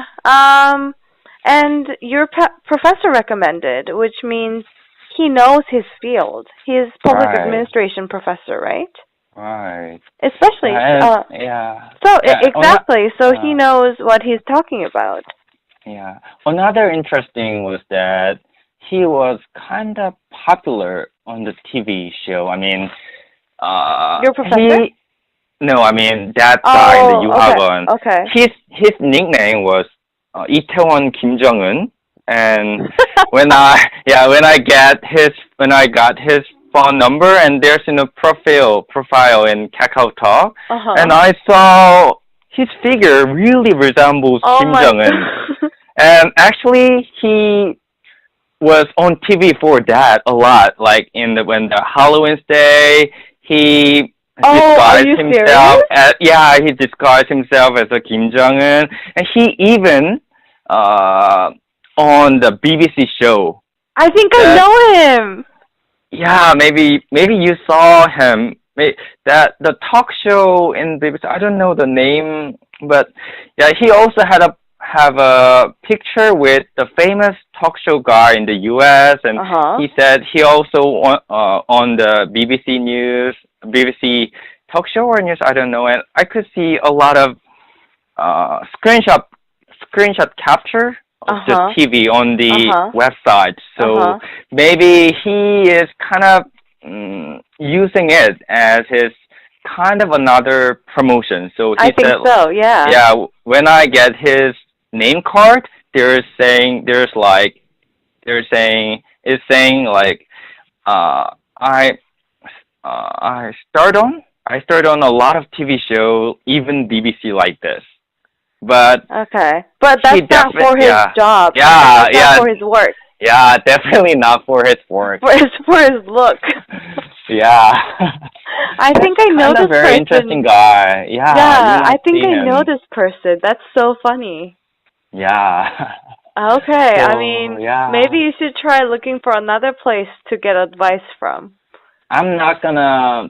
And your professor recommended, which means he knows his field. He's public right, administration professor, right? right. Especially. Yeah, and yeah, So yeah. exactly. So he knows what he's talking about. Yeah. Another interesting was that he was kind of popular on the TV show. I mean, Your professor? he no, I mean that guy in the Oh, okay. 유학원. Okay. His nickname was 이태원 김정은, and when I yeah when I got his phone number and there's a profile in KakaoTalk, and Uh-huh. I saw his figure really resembles Oh Kim my Jong Un. god. And actually, he was on TV for that a lot. Like when the Halloween's Day, he Oh, are disguised you himself serious? as he disguised himself as a Kim Jong Un, and he even uh on the BBC show I think I that know him. yeah maybe you saw him. That the talk show in BBC, I don't know the name, but yeah, he also have a picture with the famous talk show guy in the U.S. and Uh-huh. he said he also on the BBC News, BBC talk show or news, I don't know, and I could see a lot of uh, screenshot screenshot capture of the Uh-huh. TV on the Uh-huh. website. So Uh-huh. maybe he is kind of using it as his kind of another promotion. So I he think said, so, yeah. yeah, when I get his name card, it's saying like, uh, I, I start on a lot of TV show, even BBC like this. But Okay. But he that's not definitely, for his yeah, job. yeah, That's not yeah, for his work. yeah, definitely not for his work. For his look. Yeah. I That's think I know kind of this very interesting person. guy. Yeah, you Yeah, I might think see I know him. this person. That's so funny. Yeah. Okay, I So, mean, yeah. maybe you should try looking for another place to get advice from. I'm not gonna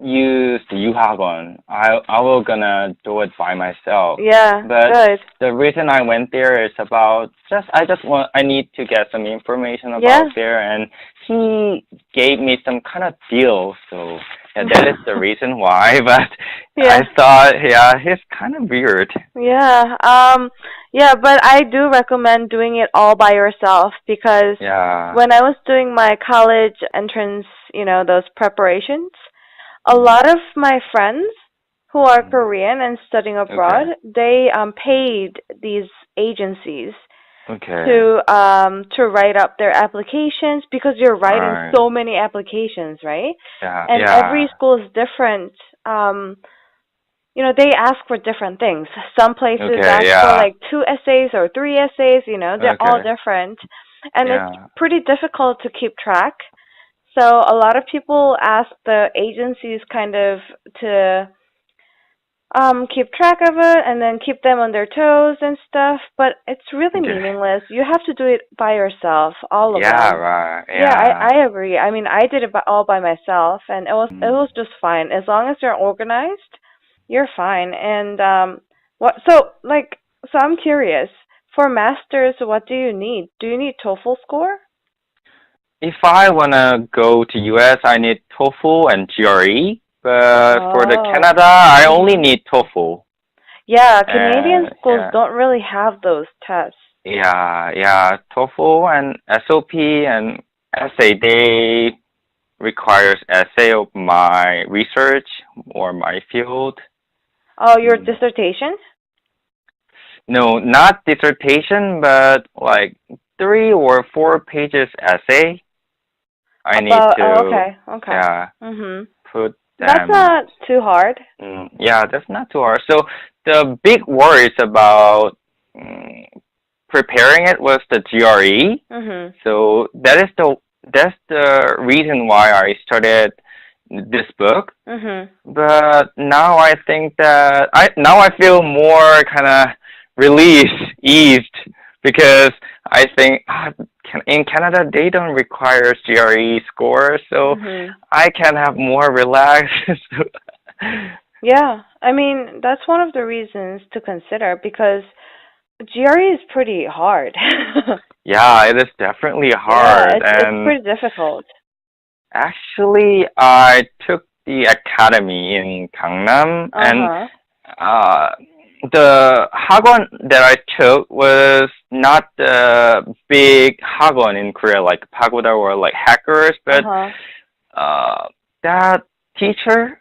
use the 유학원. I will gonna do it by myself. Yeah, But good. the reason I went there is about I need to get some information about Yeah. there, and he gave me some kind of deal. So yeah, that is the reason why. But I Yeah. thought, yeah, he's kind of weird. Yeah. Yeah, but I do recommend doing it all by yourself because Yeah. when I was doing my college entrance, those preparations, a Mm. lot of my friends who are Mm. Korean and studying abroad, Okay. they paid these agencies Okay. to write up their applications because you're writing Right. so many applications, right? Yeah. And every Yeah. school is different. They ask for different things. Some places Okay. ask for Yeah. like 2 essays or 3 essays, they're all Okay. different. And it's Yeah. pretty difficult to keep track. So a lot of people ask the agencies kind of to keep track of it and then keep them on their toes and stuff, but it's really Yeah. meaningless. You have to do it by yourself, all of Yeah. them. Right. Yeah, Yeah. I agree. I mean, I did it all by myself, and it was Mm. just fine. As long as you're organized, you're fine. And so I'm curious. For masters, what do you need? Do you need TOEFL score? If I wanna go to US, I need TOEFL and GRE. But for the Oh. Canada, I only Mhm. need TOEFL. Yeah, Canadian And schools yeah, don't really have those tests. yeah, TOEFL and SOP and essay. They requires essay of my research or my field. Oh, your Mm. dissertation? No, not dissertation, but like 3 or 4 pages essay. I need About, oh, to, okay, okay. yeah, Mhm. put That's them. not too hard. Yeah, that's not too hard. So the big worries about mm, preparing it was the GRE. Mhm. So that's the reason why I started this book. Mhm. But now I think that I feel more kind of released, eased, because I think in Canada they don't require GRE scores, so Mhm. I can have more relaxed. Yeah, I mean, that's one of the reasons to consider because GRE is pretty hard. Yeah, it is definitely Yeah, hard, it's and pretty difficult. actually I took the academy in Gangnam, and Uh-huh. uh, the hagwon that I took was not the big hagwon in Korea, like pagoda or like hackers, but Uh-huh. that teacher,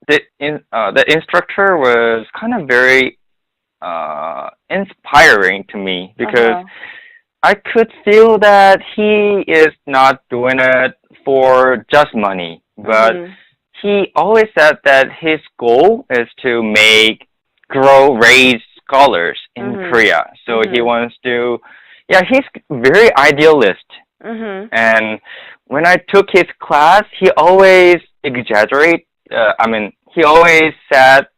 the instructor was kind of very inspiring to me because Uh-huh. I could feel that he is not doing it for just money, but Mhm. he always said that his goal is to raise scholars in Mhm. Korea. So he Mhm. wants to, yeah, he's very idealist. Mhm. And when I took his class, he always exaggerate. He always said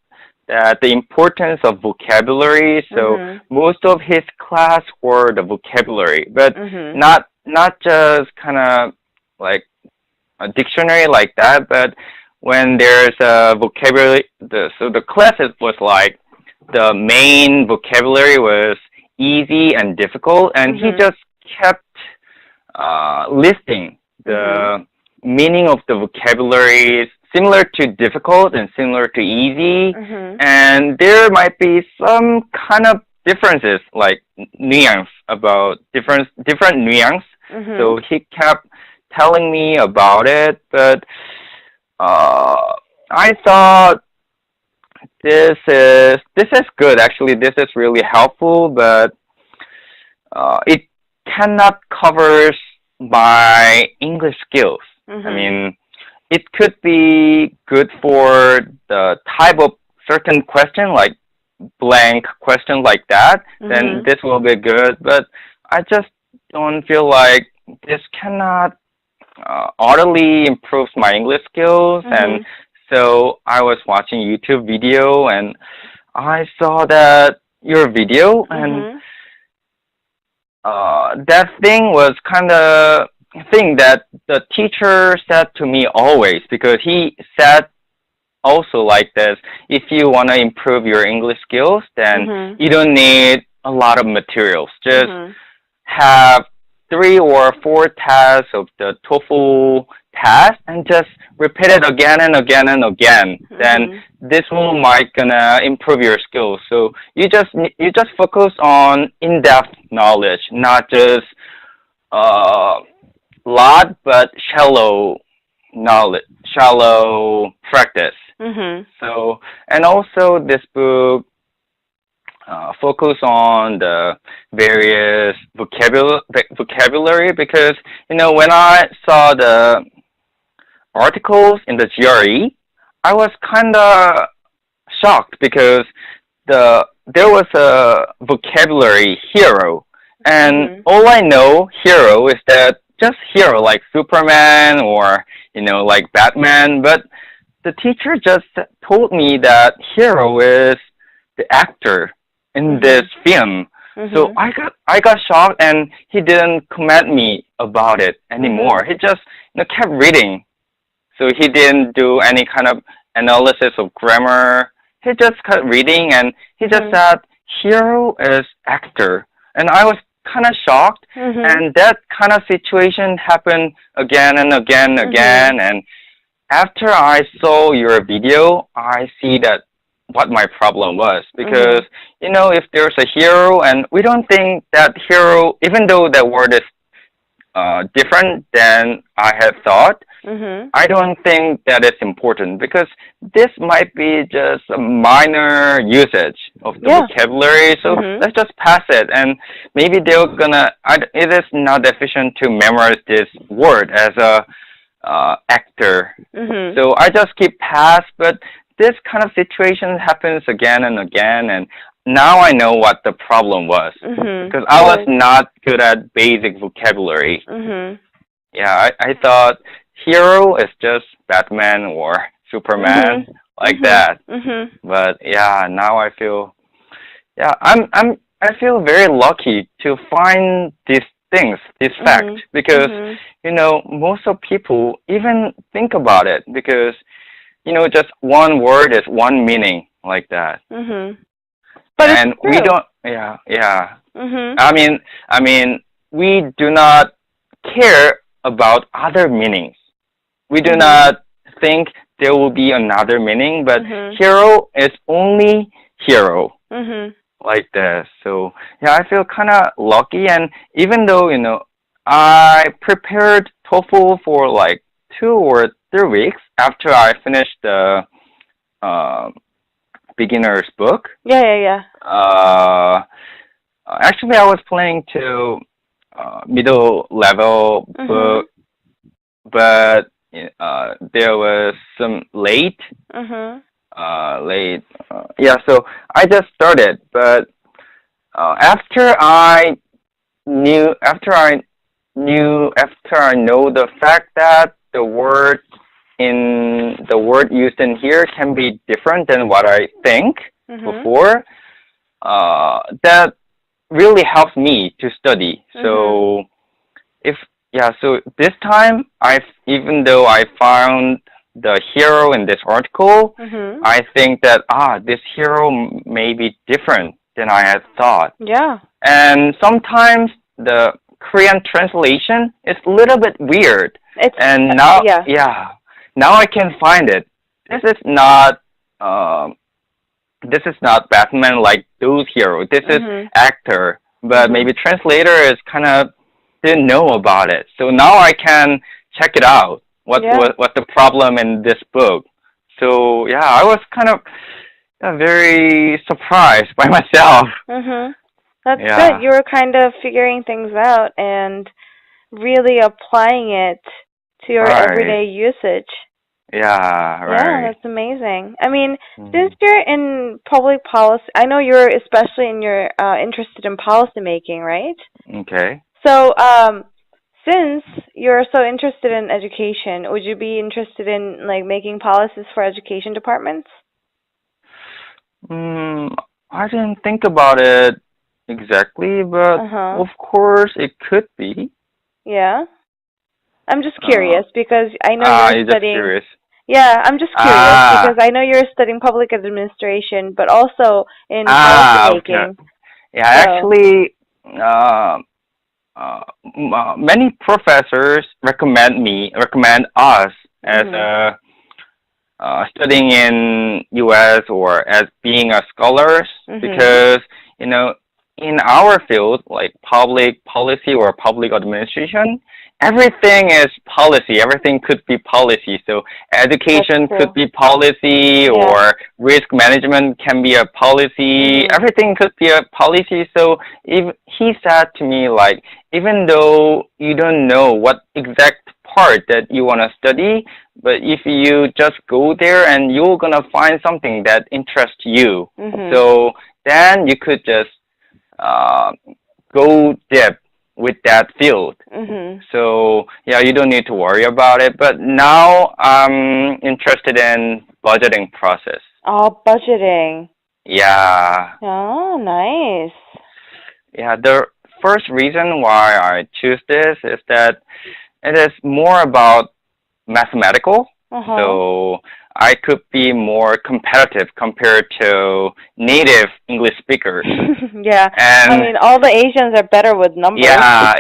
that the importance of vocabulary. So Mhm. most of his class were the vocabulary, but Mhm. not just kind of like a dictionary like that, but when there's a vocabulary, so the classes was like the main vocabulary was easy and difficult, and he Mhm. just kept listing Mhm. the meaning of the vocabularies similar to difficult and similar to easy, Mhm. and there might be some kind of differences like nuance about different nuance. Mhm. So he kept telling me about it, but uh, I thought this is good. Actually, this is really helpful, but it cannot cover my English skills. I Mhm. mean, it could be good for the type of certain question, like blank question like that. Then Mhm. this will be good. But I just don't feel like this cannot utterly improve my English skills. And Mhm. so I was watching YouTube video, and I saw that your video, and Mhm. that thing was kind of thing that the teacher said to me always, because he said also like this: if you want to improve your English skills, then Mhm. you don't need a lot of materials. Just Mhm. have 3 or 4 tasks of the TOEFL task and just repeat it again and again and again. Then Mhm. this will might gonna improve your skills. So you just focus on in-depth knowledge, not just uh lot but shallow knowledge, shallow practice. Mhm. So, and also this book focus on the various vocabulary, because when I saw the articles in the GRE, I was kind of shocked because there was a vocabulary hero, and Mhm. all I know hero is that just hero like Superman or like Batman, but the teacher just told me that hero is the actor in this Mhm. film. So Mhm. I got shocked, and he didn't comment me about it Mhm. anymore. He just kept reading. So he didn't do any kind of analysis of grammar. He just kept reading, and he just Mhm. said hero is actor. And I was kind of shocked, Mhm. and that kind of situation happened again and again and Mhm. again. And after I saw your video, I see that what my problem was, because Mhm. if there's a hero and we don't think that hero, even though that word is different than I had thought, Mhm. I don't think that is important, because this might be just a minor usage of the Yeah. vocabulary. So Mhm. let's just pass it, and maybe they're gonna. It is not efficient to memorize this word as a actor. Mhm. So I just keep pass, but this kind of situation happens again and again, and now I know what the problem was, Mhm. because I was Yes. not good at basic vocabulary. Mhm. Yeah, I thought hero is just Batman or Superman, like that. But yeah, now I feel, yeah, I feel very lucky to find these things, these facts, because, most of people even think about it because, just one word is one meaning, like that. But And it's true. we don't, yeah, yeah. Mhm. I mean, we do not care about other meanings. We do not think there will be another meaning, but hero is only hero, like this. So yeah, I feel kind of lucky. And even though I prepared TOEFL for like 2 or 3 weeks after I finished the uh, beginner's book. Yeah. Actually, I was planning to middle level book, but there was some late. Yeah, so I just started, but after I know the fact that the word used in here can be different than what I think before, that really helps me to study. So so this time, even though I found the hero in this article, I think that this hero may be different than I had thought. Yeah. And sometimes the Korean translation is a little bit weird. And now, now I can find it. This is not Batman like those heroes. This is actor, but maybe translator is kind of didn't know about it. So now I can check it out. What's the problem in this book? So yeah, I was kind of very surprised by myself. That's good. You were kind of figuring things out and really applying it to your everyday usage. Yeah, right. Yeah, that's amazing. I mean, since you're in public policy, I know you're especially interested in policy making, right? Okay. So, since you're so interested in education, would you be interested in like making policies for education departments? I didn't think about it exactly, but of course it could be. Yeah. I'm just curious because I know you're studying. Just curious. Yeah, I'm just curious because I know you're studying public administration, but also in policy making. Okay. Yeah, actually, many professors recommend us as studying in U.S. or as being a scholars because in our field like public policy or public administration, everything is policy. Everything could be policy. So education could be policy, or risk management can be a policy. Everything could be a policy. So if he said to me, like, even though you don't know what exact part that you want to study, but if you just go there and you're going to find something that interests you, so then you could just go deep with that field. So yeah, you don't need to worry about it. But now I'm interested in budgeting process. Oh, budgeting. Yeah. Oh, nice. Yeah, the first reason why I choose this is that it is more about mathematical. So I could be more competitive compared to native English speakers. Yeah, and I mean, all the Asians are better with numbers. Yeah.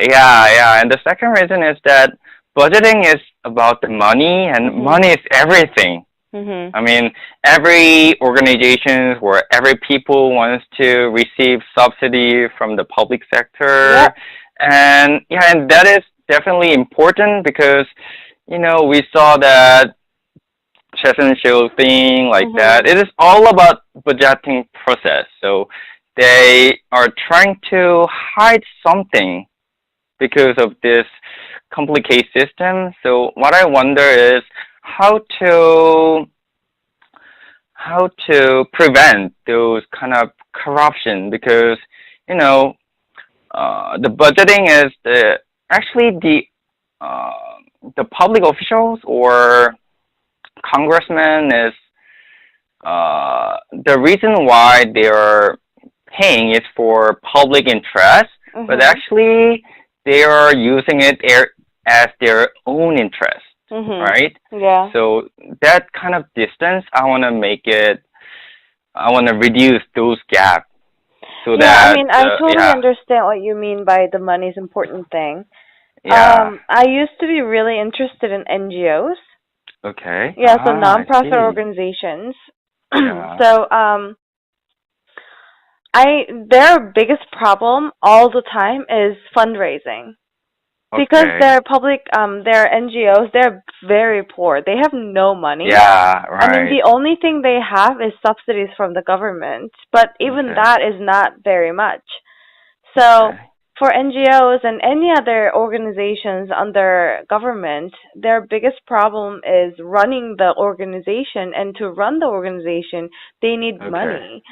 And the second reason is that budgeting is about the money, and money is everything. I mean, every organization or every people wants to receive subsidy from the public sector. And that is definitely important because, we saw that Chesson show thing like that. It is all about budgeting process. So they are trying to hide something because of this complicated system. So what I wonder is how to prevent those kind of corruption, because the budgeting is actually the the public officials or congressmen is the reason why they are paying is for public interest, but actually they are using it as their own interest, right? Yeah. So that kind of distance, I want to reduce those gaps so Yeah, that I mean, I totally understand what you mean by the money's important thing. I used to be really interested in NGOs. Okay. Yeah, so I nonprofit see. organizations. Yeah. So, their biggest problem all the time is fundraising. Because Okay. they're they're NGOs, they're very poor. They have no money. Yeah, I mean, right. the only thing they have is subsidies from the government, but even Okay. that is not very much. So, Okay. for NGOs and any other organizations under government, their biggest problem is running the organization, and to run the organization, they need Okay. money.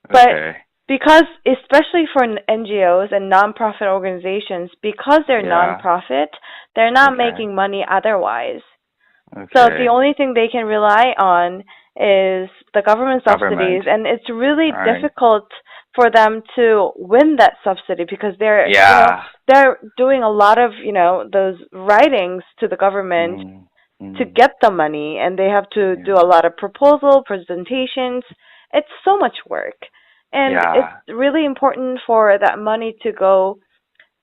But Okay. because, especially for NGOs and nonprofit organizations, because they're Yeah. nonprofit, they're not Okay. making money otherwise. So the Okay. only thing they can rely on is the government subsidies, Government. and it's really Right. difficult for them to win that subsidy because Yeah. they're doing a lot of, those writings to the government to get the money, and they have to do a lot of presentations. It's so much work. And Yeah. it's really important for that money to go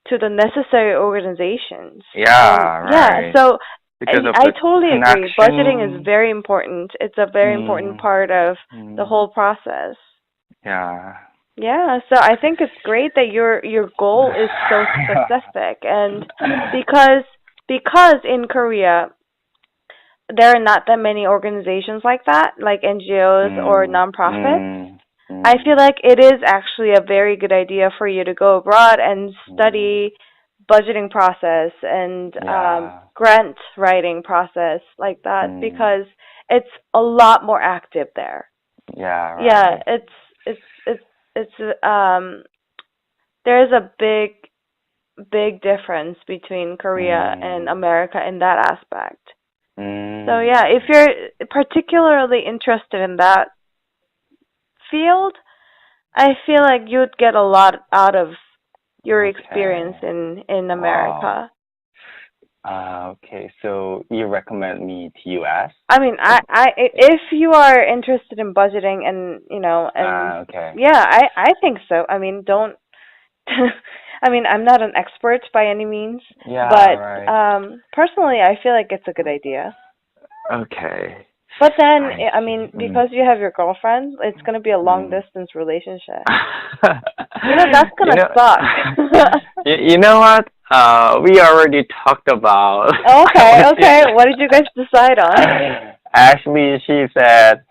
to the necessary organizations. Yeah, And yeah, right. so Because of I the totally agree. Budgeting is connection. very important. It's a very important part of the whole process. Yeah. Yeah, so I think it's great that your goal is so specific, and because in Korea there are not that many organizations like that, like NGOs or nonprofits. I feel like it is actually a very good idea for you to go abroad and study budgeting process and grant writing process like that because it's a lot more active there. Yeah, Yeah, right. it's there's a big difference between Korea and America in that aspect. So yeah, if you're particularly interested in that field, I feel like you'd get a lot out of your experience in America. Okay, so you recommend me to US? I mean, if you are interested in budgeting and Okay. yeah, I think so. I mean, don't. I mean, I'm not an expert by any means, Yeah, but right. personally, I feel like it's a good idea. Okay. But then, I I see. mean, because you have your girlfriend, it's gonna be a long distance relationship. That's You gonna know, suck. you know what? We already talked about. Okay. What did you guys decide on? Actually, she said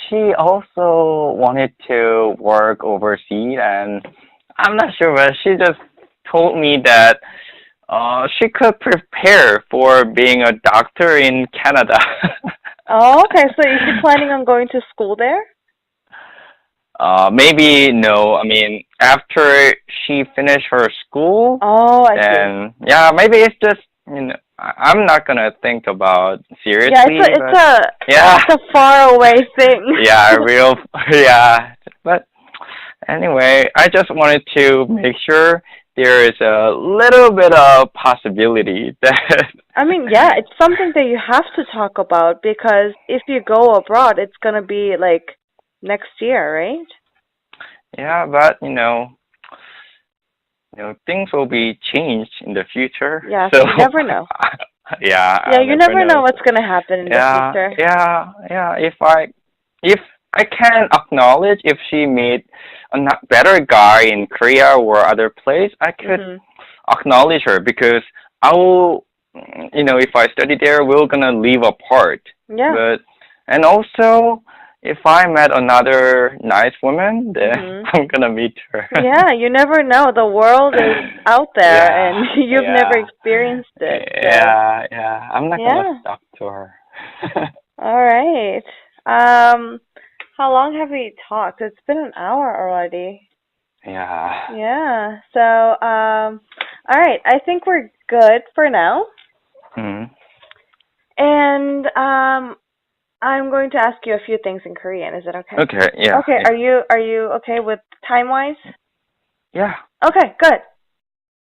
she also wanted to work overseas, and I'm not sure, but she just told me that she could prepare for being a doctor in Canada. Oh, okay. So is she planning on going to school there? Maybe no. I mean, after she finished her school, Oh, I see. then yeah, maybe it's just I'm not gonna think about seriously. Yeah, yeah, it's a far away thing. yeah, real, yeah. But anyway, I just wanted to make sure there is a little bit of possibility that. I mean, yeah, it's something that you have to talk about because if you go abroad, it's gonna be like next year, right? Yeah, but things will be changed in the future. Yeah, So you never know. yeah, Yeah, I'll you never never know know. what's gonna happen in the future. Yeah. If I can acknowledge if she meet a not better guy in Korea or other place, I could acknowledge her because I will, if I study there, we're gonna live apart. Yeah. And also, if I met another nice woman, then I'm gonna meet her. Yeah, you never know. The world is out there, and you've never yeah, experienced it. So. yeah. I'm not gonna Yeah. talk to her. All right. How long have we talked? It's been an hour already. Yeah. Yeah. So, all right. I think we're good for now. And I'm going to ask you a few things in Korean. Is it okay? Okay, yeah. Okay, yeah. are you okay with time-wise? Yeah. Okay, good.